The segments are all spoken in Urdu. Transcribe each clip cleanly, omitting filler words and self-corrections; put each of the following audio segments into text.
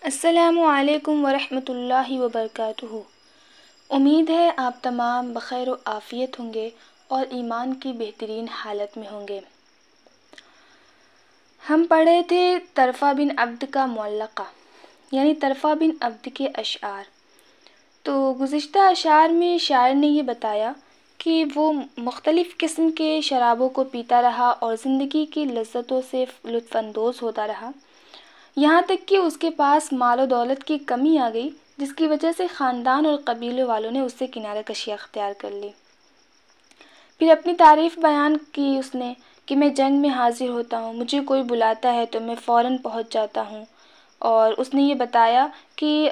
السلام علیکم ورحمۃ اللہ وبرکاتہ۔ امید ہے آپ تمام بخیر و عافیت ہوں گے اور ایمان کی بہترین حالت میں ہوں گے۔ ہم پڑھے تھے طرفہ بن عبد کا معلقہ، یعنی طرفہ بن عبد کے اشعار۔ تو گزشتہ اشعار میں شاعر نے یہ بتایا کہ وہ مختلف قسم کے شرابوں کو پیتا رہا اور زندگی کی لذتوں سے لطف اندوز ہوتا رہا، یہاں تک کہ اس کے پاس مال و دولت کی کمی آ گئی، جس کی وجہ سے خاندان اور قبیلے والوں نے اس سے کنارہ کشی اختیار کر لی۔ پھر اپنی تعریف بیان کی اس نے کہ میں جنگ میں حاضر ہوتا ہوں، مجھے کوئی بلاتا ہے تو میں فوراً پہنچ جاتا ہوں، اور اس نے یہ بتایا کہ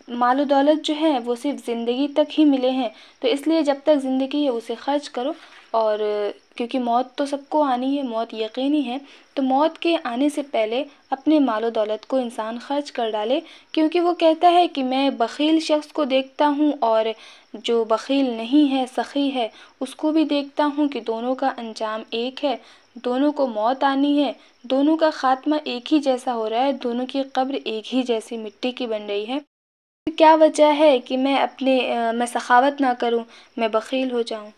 مال و دولت جو ہے وہ صرف زندگی تک ہی ملے ہیں، تو اس لیے جب تک زندگی ہے اسے خرچ کرو، اور کیونکہ موت تو سب کو آنی ہے، موت یقینی ہے، تو موت کے آنے سے پہلے اپنے مال و دولت کو انسان خرچ کر ڈالے، کیونکہ وہ کہتا ہے کہ میں بخیل شخص کو دیکھتا ہوں اور جو بخیل نہیں ہے، سخی ہے، اس کو بھی دیکھتا ہوں کہ دونوں کا انجام ایک ہے، دونوں کو موت آنی ہے، دونوں کا خاتمہ ایک ہی جیسا ہو رہا ہے، دونوں کی قبر ایک ہی جیسی مٹی کی بن رہی ہے۔ کیا وجہ ہے کہ میں سخاوت نہ کروں، میں بخیل ہو جاؤں؟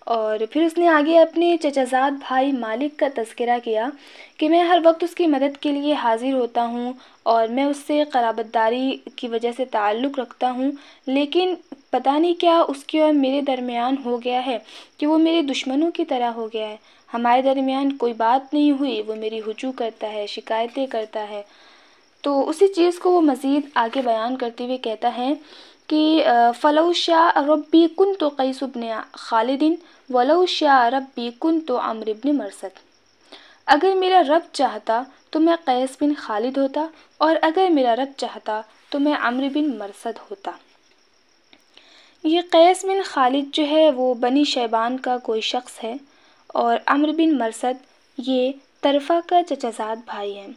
اور پھر اس نے آگے اپنے چچا زاد بھائی مالک کا تذکرہ کیا کہ میں ہر وقت اس کی مدد کے لیے حاضر ہوتا ہوں اور میں اس سے قرابت داری کی وجہ سے تعلق رکھتا ہوں، لیکن پتہ نہیں کیا اس کے اور میرے درمیان ہو گیا ہے کہ وہ میرے دشمنوں کی طرح ہو گیا ہے، ہمارے درمیان کوئی بات نہیں ہوئی، وہ میری ہجوم کرتا ہے، شکایتیں کرتا ہے۔ تو اسی چیز کو وہ مزید آگے بیان کرتے ہوئے کہتا ہے کہ فَلَوْ شَاءَ رَبِّي كُنْتُ قَيْسُ بْنَ خَالِدٍ وَلَوْ شَاءَ رَبِّي كُنْتُ عَمْرُ بْنَ مرثد۔ اگر میرا رب چاہتا تو میں قیس بن خالد ہوتا، اور اگر میرا رب چاہتا تو میں عمرو بن مرثد ہوتا۔ یہ قیس بن خالد جو ہے وہ بنی شیبان کا کوئی شخص ہے، اور عمرو بن مرثد یہ طرفہ کا چچا زاد بھائی ہیں،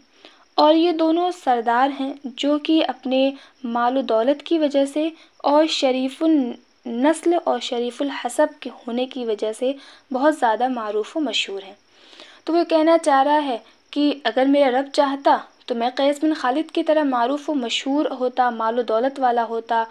اور یہ دونوں سردار ہیں جو کہ اپنے مال و دولت کی وجہ سے اور شریف النسل اور شریف الحسب کے ہونے کی وجہ سے بہت زیادہ معروف و مشہور ہیں۔ تو وہ کہنا چاہ رہا ہے کہ اگر میرا رب چاہتا تو میں قیس بن خالد کی طرح معروف و مشہور ہوتا، مال و دولت والا ہوتا،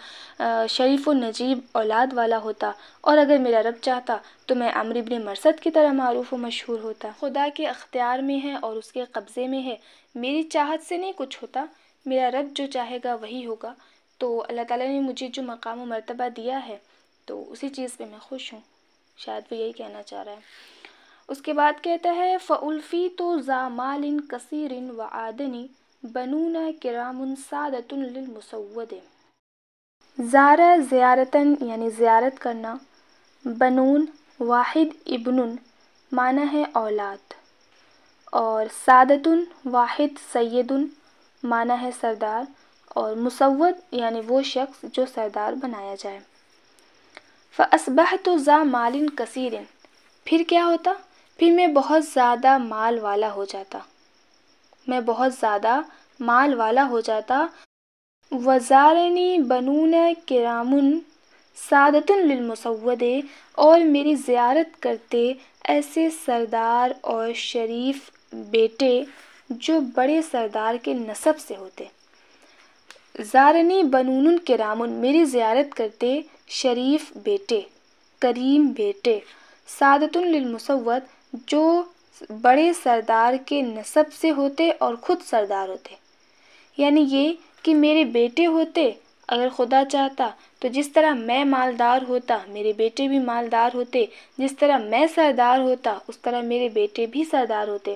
شریف و نجیب اولاد والا ہوتا، اور اگر میرا رب چاہتا تو میں عمرو بن مرثد کی طرح معروف و مشہور ہوتا۔ خدا کے اختیار میں ہے اور اس کے قبضے میں ہے، میری چاہت سے نہیں کچھ ہوتا، میرا رب جو چاہے گا وہی ہوگا۔ تو اللہ تعالیٰ نے مجھے جو مقام و مرتبہ دیا ہے تو اسی چیز پہ میں خوش ہوں، شاید وہ یہی کہنا چاہ رہا ہے۔ اس کے بعد کہتا ہے فَأُلْفِيتُ ذَا مَالٍ كَثِيرٍ وَعَادَنِي بَنُونَ كِرَامٌ سَادَةٌ لِلْمُسَوَّدِ۔ زارہ زیارتاً یعنی زیارت کرنا، بنون واحد ابن معنی ہے اولاد، اور سادتن واحد سید معنی ہے سردار، اور مسود یعنی وہ شخص جو سردار بنایا جائے۔ فَأَصْبَحْتُ ذَا مَالٍ كَثِيرٍ، پھر کیا ہوتا؟ پھر میں بہت زیادہ مال والا ہو جاتا، میں بہت زیادہ مال والا ہو جاتا۔ وَزَارَنِي بَنُونَ كِرَامٌ سَادَةٌ لِلْمُسَوَّدِ، اور میری زیارت کرتے ایسے سردار اور شریف بیٹے جو بڑے سردار کے نسب سے ہوتے۔ زارنی بنون کرام، میری زیارت کرتے شریف بیٹے، کریم بیٹے، سعادت للمسود، جو بڑے سردار کے نسب سے ہوتے اور خود سردار ہوتے، یعنی یہ کہ میرے بیٹے ہوتے، اگر خدا چاہتا تو جس طرح میں مالدار ہوتا میرے بیٹے بھی مالدار ہوتے، جس طرح میں سردار ہوتا اس طرح میرے بیٹے بھی سردار ہوتے۔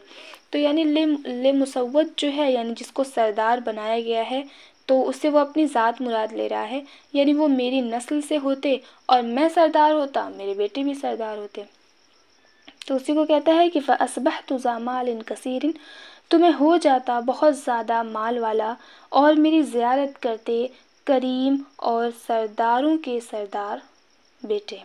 تو یعنی مسود جو ہے، یعنی جس کو سردار بنایا گیا ہے، تو اس سے وہ اپنی ذات مراد لے رہا ہے، یعنی وہ میری نسل سے ہوتے اور میں سردار ہوتا، میرے بیٹے بھی سردار ہوتے۔ تو اسی کو کہتا ہے کہ فَأَصْبَحْتُ ذَا مَالٍ كَثِيرٍ، تو میں ہو جاتا بہت زیادہ مال والا، اور میری زیارت کرتے کریم اور سرداروں کے سردار بیٹے۔